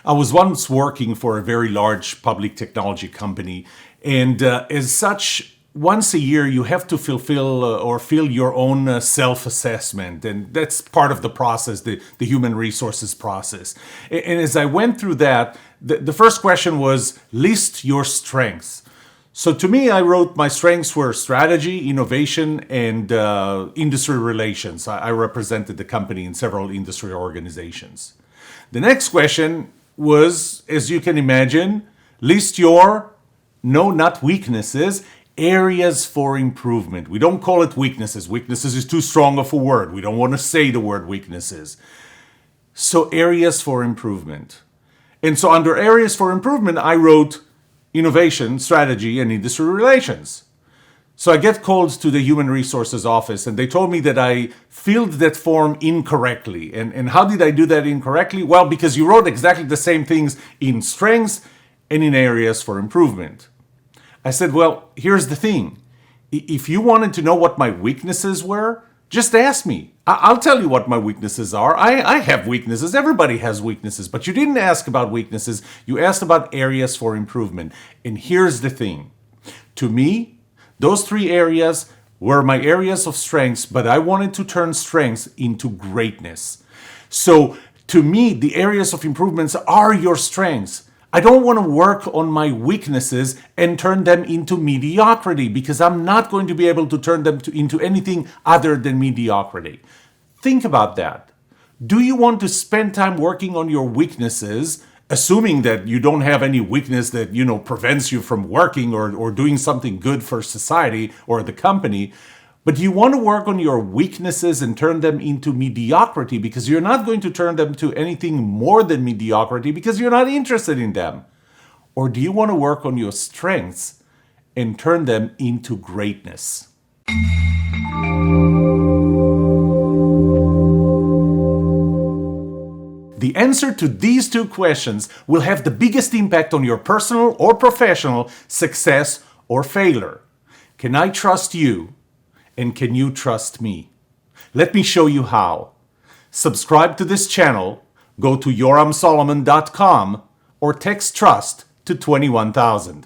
I was once working for a very large public technology company, and as such, once a year you have to fill your own self-assessment, and that's part of the process, the human resources process. And as I went through that, the first question was list your strengths. So to me, I wrote my strengths were strategy, innovation, and industry relations. I represented the company in several industry organizations. The next question was, as you can imagine, list your, no, not weaknesses, areas for improvement. We don't call it weaknesses. Weaknesses is too strong of a word. We don't want to say the word weaknesses. So areas for improvement. And so under areas for improvement, I wrote innovation, strategy, and industry relations. So I get called to the human resources office, and they told me that I filled that form incorrectly. And how did I do that incorrectly? Well, because you wrote exactly the same things in strengths and in areas for improvement. I said, well, here's the thing. If you wanted to know what my weaknesses were, just ask me. I'll tell you what my weaknesses are. I have weaknesses. Everybody has weaknesses. But you didn't ask about weaknesses. You asked about areas for improvement. And here's the thing. To me, those three areas were my areas of strengths, but I wanted to turn strengths into greatness. So to me, the areas of improvements are your strengths. I don't want to work on my weaknesses and turn them into mediocrity, because I'm not going to be able to turn them into anything other than mediocrity. Think about that. Do you want to spend time working on your weaknesses, assuming that you don't have any weakness that, prevents you from working or doing something good for society or the company? But you want to work on your weaknesses and turn them into mediocrity, because you're not going to turn them to anything more than mediocrity because you're not interested in them? Or do you want to work on your strengths and turn them into greatness? The answer to these two questions will have the biggest impact on your personal or professional success or failure. Can I trust you? And can you trust me? Let me show you how. Subscribe to this channel, go to yoramsolomon.com, or text TRUST to 21,000.